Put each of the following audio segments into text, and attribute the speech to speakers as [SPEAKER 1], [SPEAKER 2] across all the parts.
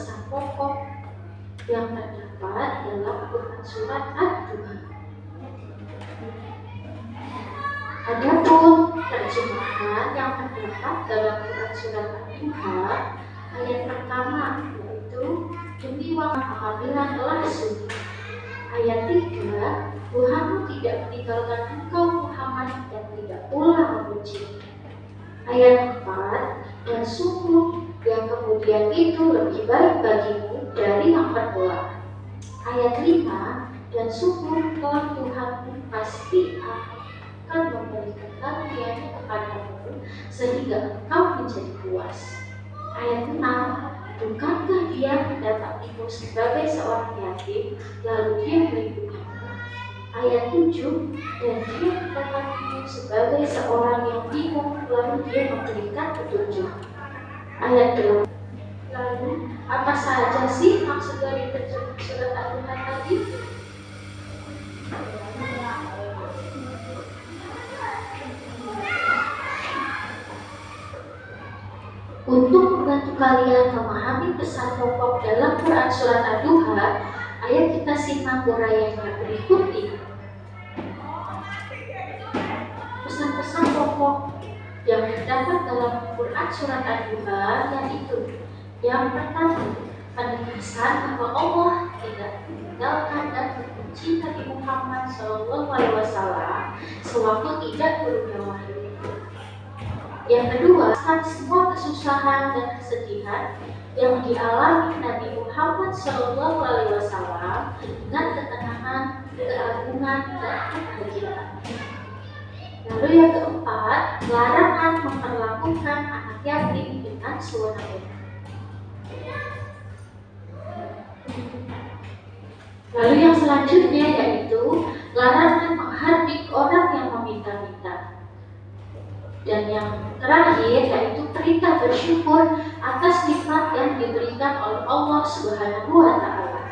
[SPEAKER 1] pesan pokok yang terdapat dalam Quran surat Ad-Duha. Adapun terjemahan yang terdapat dalam Quran surat Ad-Duha ayat pertama, yaitu demi waktu apabila telah subuh. Ayat 3, Tuhanmu tidak meninggalkan engkau Muhammad dan tidak pula membenci. Ayat 4, dan sungguh yang kemudian itu lebih baik bagimu dari yang berdoa. Ayat 5, dan sungguh Tuhanmu pasti akan memberikan karunia-Nya kepadamu sehingga engkau menjadi puas. Ayat 6, bukankah Dia mendapatimu sebagai seorang yatim lalu Dia melindungimu? Ayat 7, dan Dia mendapatimu sebagai seorang yang bingung lalu Dia memberikan petunjuk. Ayat 8, lalu apa saja sih maksud dari terjemah surat Al-Duha tadi? Untuk membantu kalian memahami pesan pokok dalam Quran surat Ad-Duha, ayo kita simak uraiannya berikut ini. Pesan-pesan pokok yang terdapat dalam Quran surat Ad-Duha yaitu: yang pertama, penegasan bahwa Allah tidak meninggalkan dan membenci Nabi Muhammad SAW sewaktu tidak turunnya wahyu. Yang kedua, semua kesusahan dan kesedihan yang dialami Nabi Muhammad SAW dengan ketenangan, keagungan, dan kebahagiaan. Lalu yang keempat, larangan memperlakukan anak yatim dengan sewenang-wenang. Lalu yang selanjutnya yaitu larangan menghardik orang yang meminta-minta. Dan yang terakhir yaitu perintah bersyukur atas nikmat yang diberikan oleh Allah Subhanahu wa Ta'ala.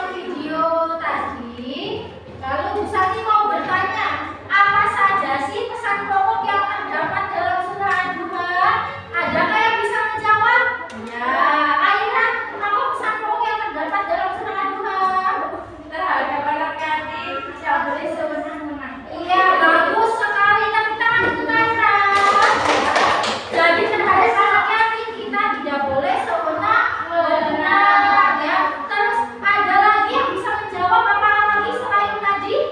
[SPEAKER 2] Video tadi, lalu Bu Sati mau bertanya, apa saja sih pesan pokok yang terdapat dalam surah Ad-Duha? Adakah yang bisa menjawab? Ya, Aira, apa pesan pokok yang terdapat dalam surah Ad-Duha? Terhadap anak yatim, tidak boleh sewenang-wenang. Iya, bagus sekali. Tepuk tangan untuk Aira. Jadi terhadap anak yatim kita tidak boleh sewenang-wenang, ya. Terus ada lagi yang bisa menjawab apa lagi selain tadi?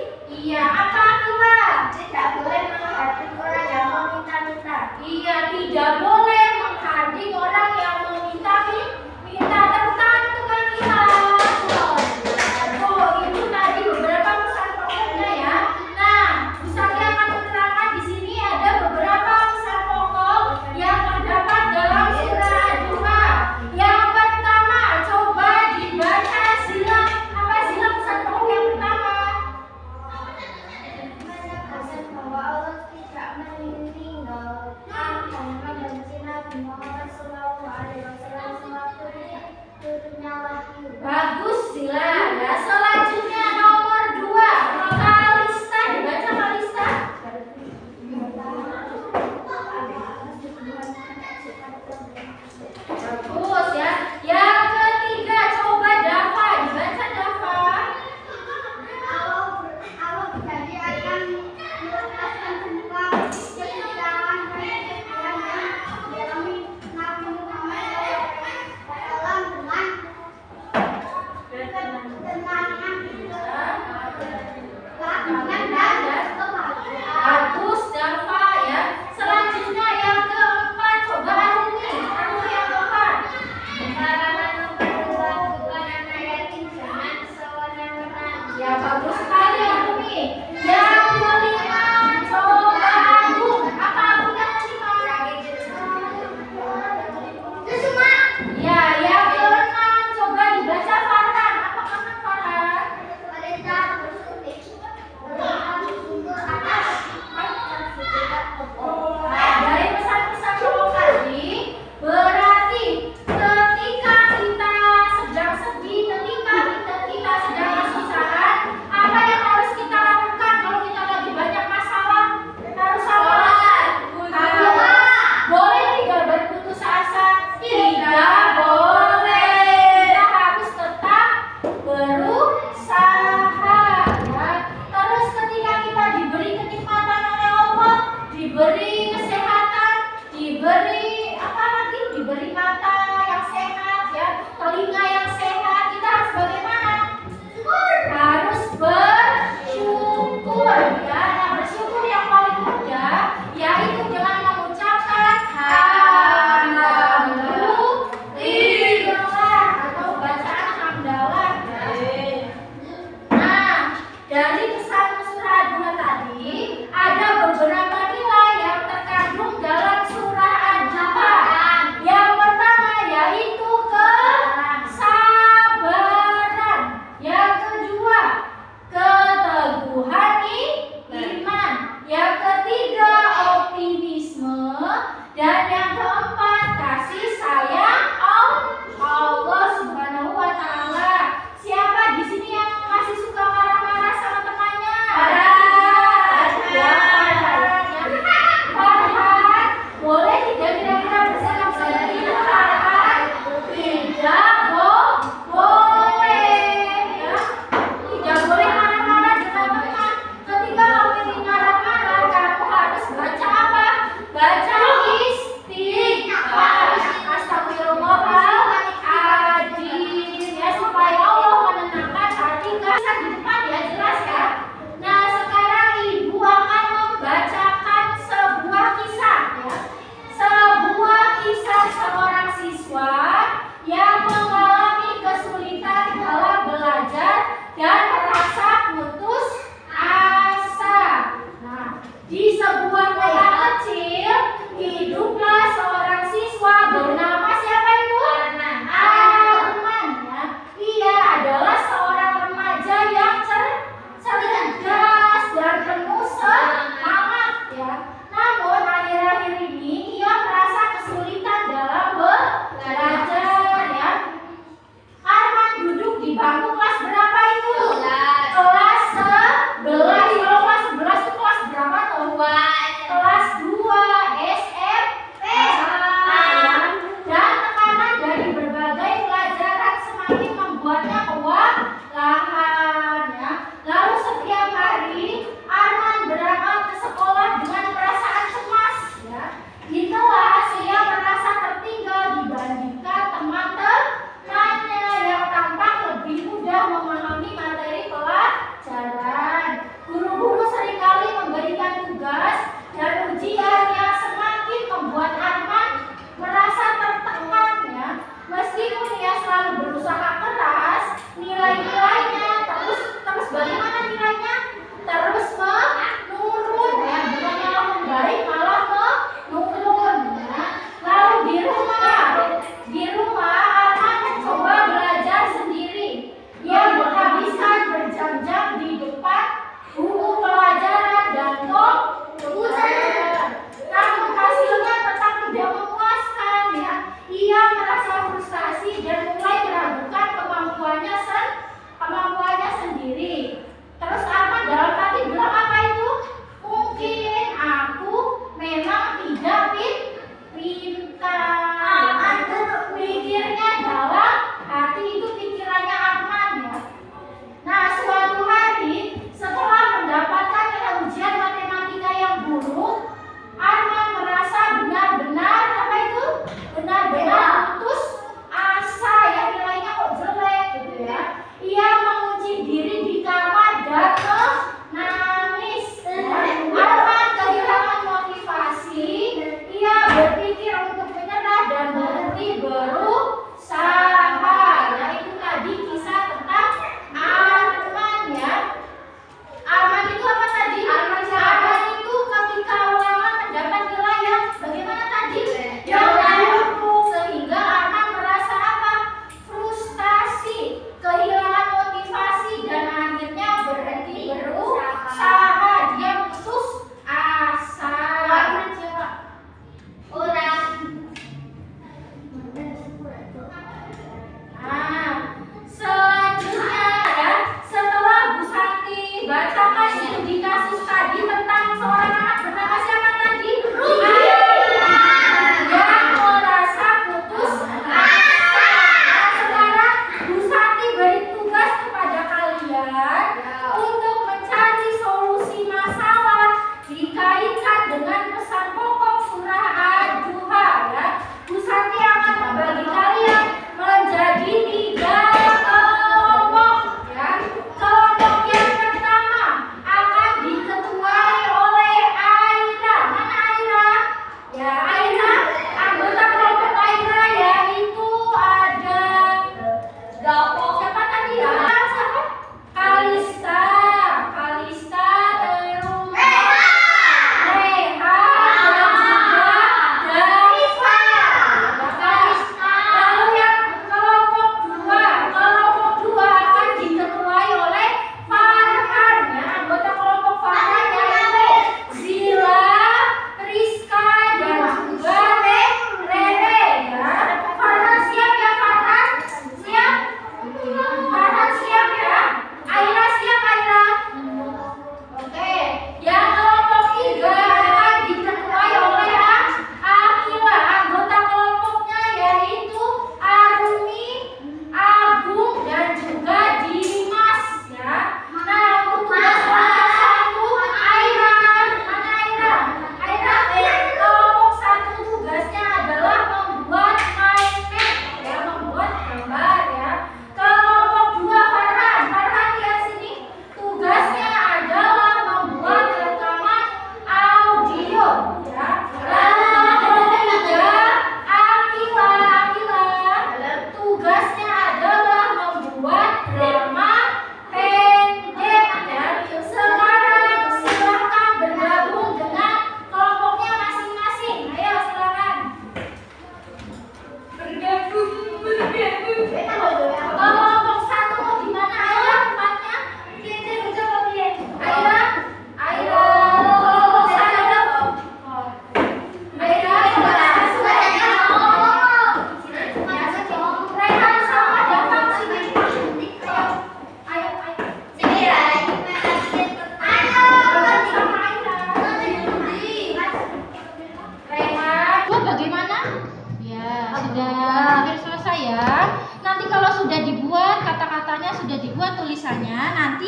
[SPEAKER 2] sudah dibuat, kata-katanya sudah dibuat, tulisannya nanti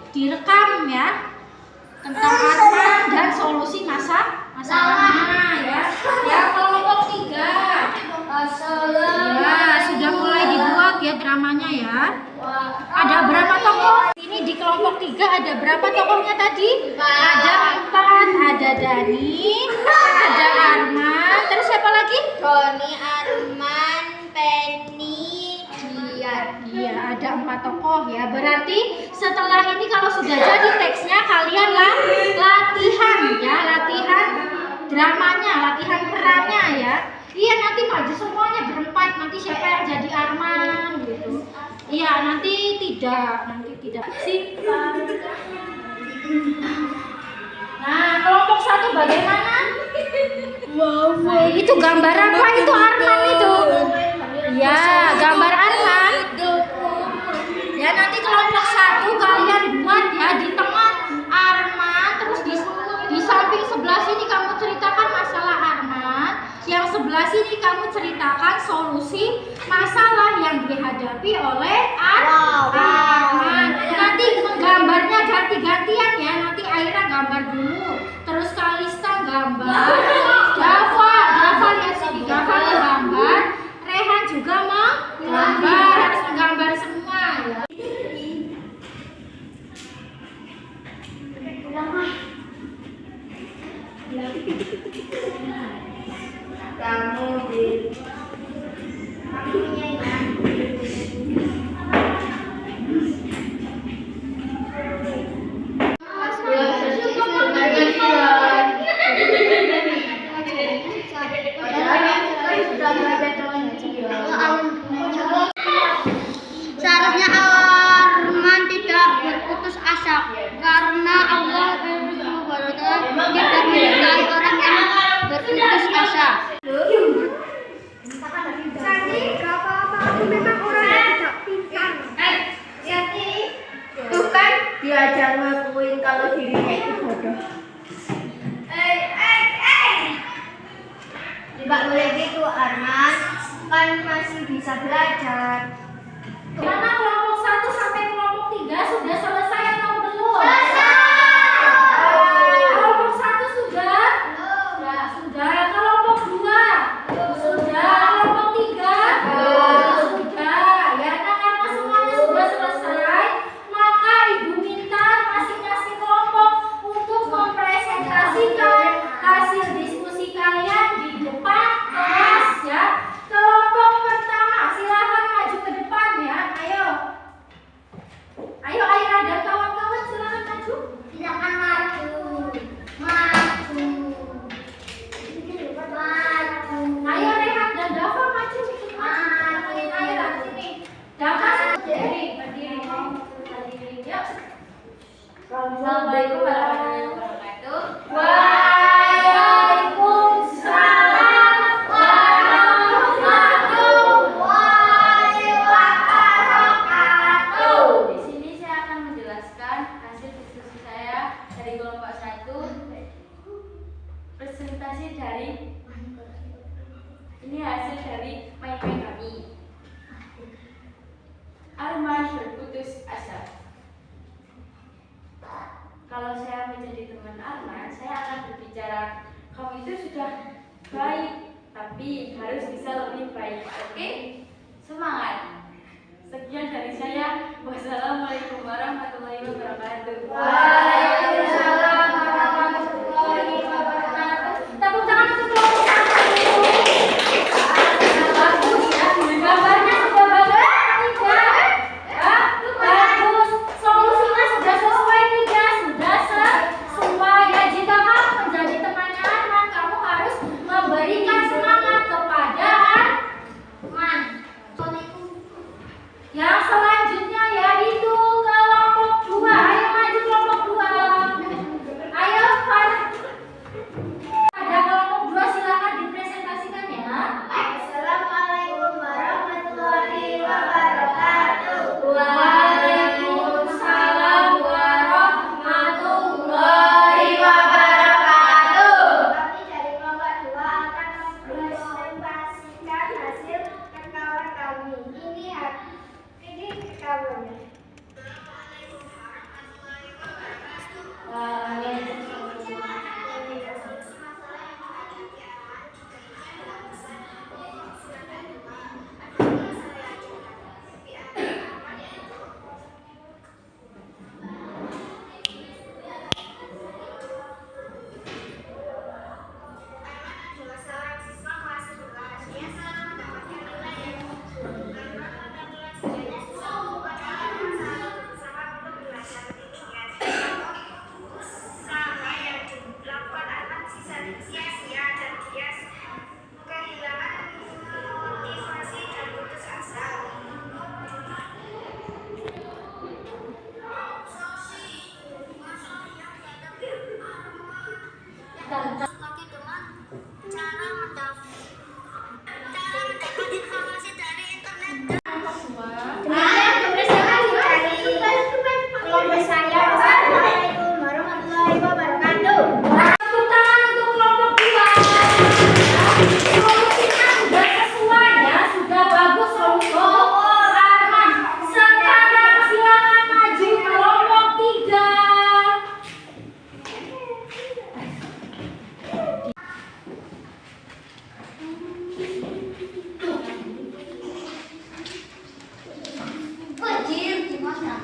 [SPEAKER 2] direkam ya tentang Arman dan solusi masalahnya ya. Ya, kelompok 3. Ya, sudah mulai dibuat ya dramanya ya. Ada berapa tokoh? Ini di kelompok 3 ada berapa tokohnya tadi? Ada 4. Ada Dani, ada Arman, terus siapa lagi?
[SPEAKER 3] Roni, Arman, Penny, Dian.
[SPEAKER 2] Iya, ada 4 tokoh ya. Berarti setelah ini kalau sudah jadi teksnya kalian latihan ya, latihan dramanya, latihan perannya ya. Iya, nanti maju semuanya berempat. Nanti siapa yang jadi Arman gitu. Iya, nanti tidak. Nah, kelompok 1 bagaimana? Nah, itu gambar apa itu Arman itu? Ya, gambar Arman. Ya, nanti kelompok 1 kalian buat ya di tengah Arman, terus di samping sebelah sini kamu ceritakan masalah Arman, yang sebelah sini kamu ceritakan solusi masalah yang dihadapi oleh Arman. Nanti menggambarnya ganti-gantian ya. Nanti Aira gambar dulu, terus Kalista gambar, Dava lihat sini, Dava menggambar, Rehan juga menggambar, harus menggambar semua ya.
[SPEAKER 3] Seharusnya Arman tidak berputus asa karena Allah tidak menyukai orang yang berputus asa. Aku memang orang yang tidak pintar. Tuh kan diajar ngakuin kalau dirinya itu bodoh. Tidak boleh gitu Arman, kan masih bisa belajar.
[SPEAKER 2] Karena kelompok 1 sampai kelompok 3 sudah selesai atau belum? Kelompok 1 sudah? Ya, sudah. Kelompok 2? Sudah. Kelompok 3? Sudah. Ya, nah, karena semuanya sudah selesai, maka Ibu minta masing-masing kelompok untuk mempresentasikan hasil diskusi kalian di depan kelas ya. Kelompok pertama, silakan maju ke depan ya. Ayo Aira dan kawan-kawan silakan maju.
[SPEAKER 3] Silakan maju.
[SPEAKER 2] Ayo Rehan dan Dava maju. Ayo Aira sini. Dava berdiri. Yuk. Assalamualaikum warahmatullahi wabarakatuh. Waalaikumsalam warahmatullahi wabarakatuh.
[SPEAKER 4] Di sini saya akan menjelaskan hasil diskusi saya dari kelompok 1. Presentasi dari ini hasil dari main-main kami. Arman berputus asa. Kalau saya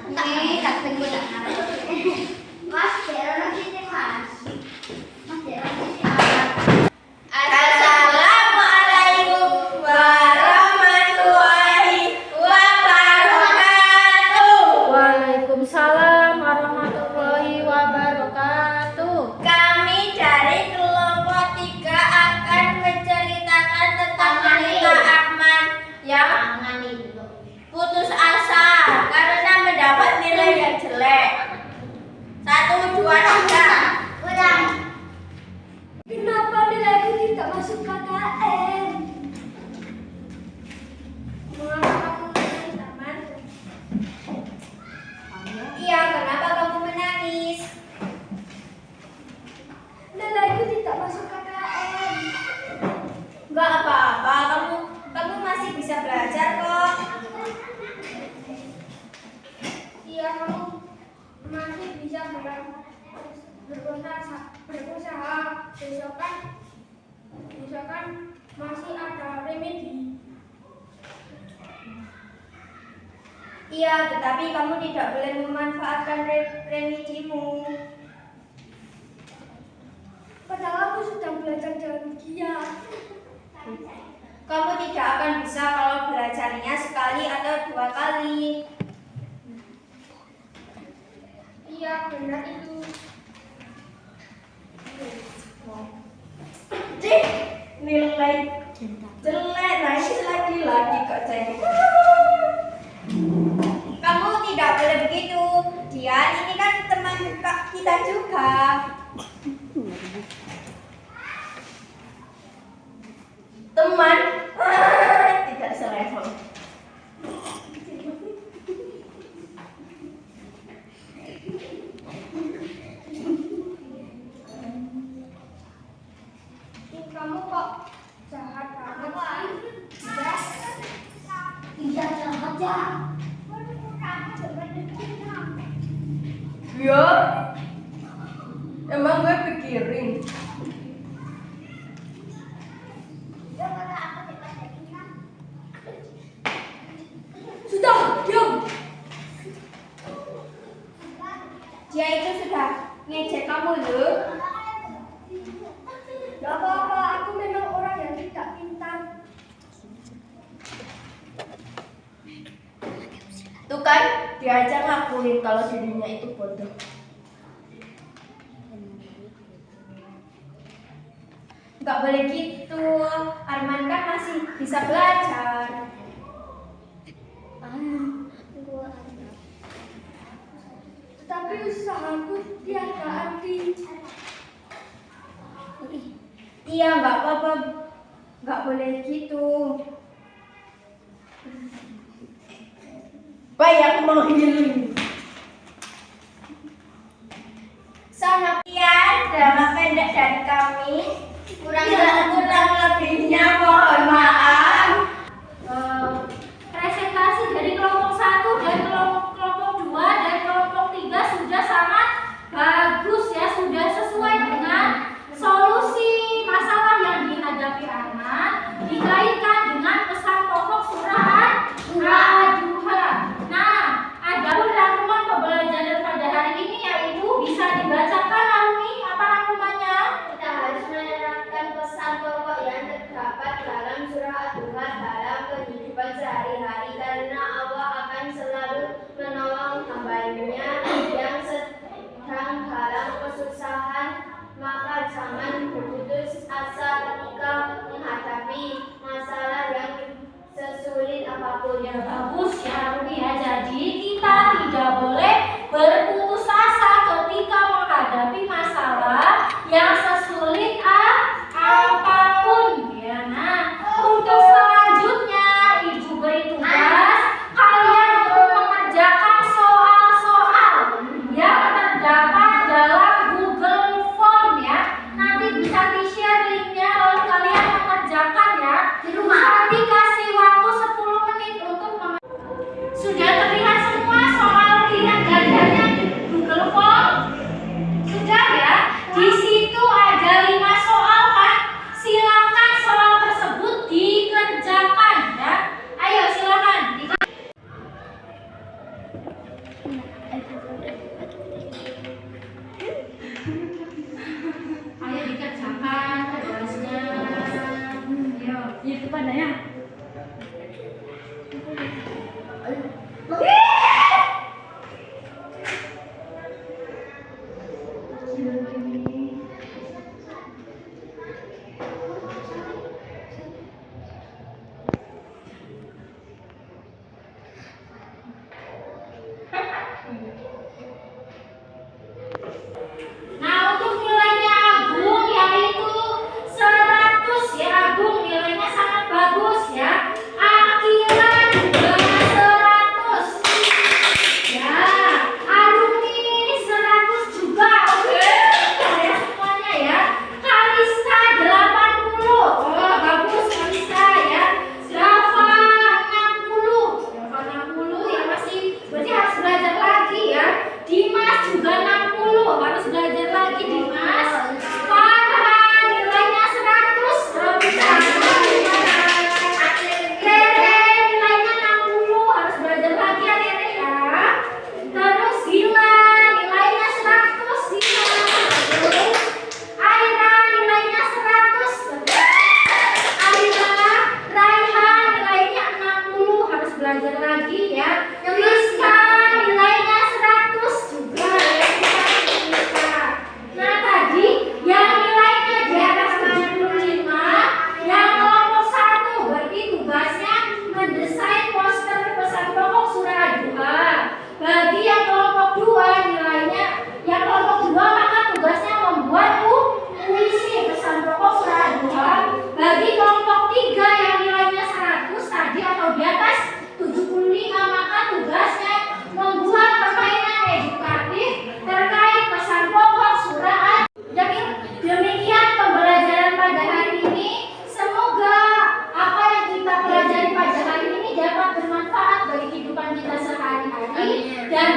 [SPEAKER 3] Nih, tak tunggu tak Mas, Dero sini Mas. Mas Dero sini. Assalamualaikum warahmatullahi wabarakatuh.
[SPEAKER 2] Waalaikumsalam warahmatullahi wabarakatuh.
[SPEAKER 3] Kami dari kelompok 3 akan menceritakan tentang wanita Ahmad yang putus asa karena mendapat nilai yang jelek. 1, 2, 3. Ulang.
[SPEAKER 2] Kenapa nilaiku tidak masuk KKN?
[SPEAKER 3] Iya, kenapa kamu menangis?
[SPEAKER 2] Nilaiku tidak masuk KKN.
[SPEAKER 3] Enggak apa-apa, kamu masih bisa belajar kok.
[SPEAKER 2] Iya, kamu masih bisa berusaha. Besokan masih ada remedi.
[SPEAKER 3] Iya, tetapi kamu tidak boleh memanfaatkan remedimu.
[SPEAKER 2] Padahal aku sudah belajar dengan giat.
[SPEAKER 3] Kamu tidak akan bisa kalau belajarnya sekali atau 2 kali.
[SPEAKER 2] Iya, benar itu.
[SPEAKER 3] Cik, nilai jelek naik lagi kok cek. Kamu tidak boleh begitu. Dia ini kan teman kita juga. Teman tidak selevel.
[SPEAKER 2] Kamu kok jahat banget sih? Iya, jahat ya.
[SPEAKER 3] Ya, emang gue pikirin.
[SPEAKER 2] Sudah, diam.
[SPEAKER 3] Dia itu sudah ngecek kamu loh.
[SPEAKER 2] Gak apa-apa, aku memang orang yang tidak pintar.
[SPEAKER 3] Tuh kan, dia aja ngakuin kalau dirinya itu bodoh. Gak boleh gitu, Arman kan masih bisa belajar.
[SPEAKER 2] Tapi usahaku tiada arti.
[SPEAKER 3] Iya, gak apa-apa, gak boleh gitu. Banyak menghiling. Sekian drama pendek dari kami. Kurang lebihnya mohon maaf.
[SPEAKER 2] Presentasi dari kelompok 1 dan kelompok 2 dan kelompok 3 sudah sangat bagus ya, sudah sesuai dengan solusi masalah yang dihadapi anak, dikaitkan dengan pesan pokok surah Ad-Duha. Nah, ada rangkuman pembelajaran pada hari ini yaitu bisa dibacakan Naomi, apa rangkumannya?
[SPEAKER 3] Kita harus menerapkan pesan pokok yang terdapat dalam surah Ad-Duha dalam kehidupan sehari-hari karena Allah akan selalu menolong hamba-Nya yang sedang dalam kesusahan. Maka jangan berputus asa ketika menghadapi masalah yang sesulit apapun.
[SPEAKER 2] Ya bagus ya Rumi ya. Jadi kita tidak boleh berputus asa ketika menghadapi masalah yang sesulit apapun ya. Nah, untuk selanjutnya Ibu beri tugas kalian untuk mengerjakan soal-soal yang terdapat dalam Google Form ya. Nanti bisa di-share linknya lalu kalian mengerjakan ya. Di rumah nanti kasih waktu 10 menit untuk belajar lagi ya. Tuliskan nilainya 100 juga ya. Tuliskan. Nah tadi yang nilainya di atas 75, yang kelompok 1 berarti tugasnya mendesain poster pesan pokok surah Ad-Duha. Bagi yang kelompok 2 nilainya, yang kelompok 2 maka tugasnya membuat puisi pesan pokok surah Ad-Duha. Bagi kelompok 3 yang nilainya 100 tadi atau di atas 75 maka tugasnya membuat permainan edukatif terkait pesan pokok surah Ad-Duha. Demikian pembelajaran pada hari ini. Semoga apa yang kita pelajari pada hari ini dapat bermanfaat bagi kehidupan kita sehari-hari dan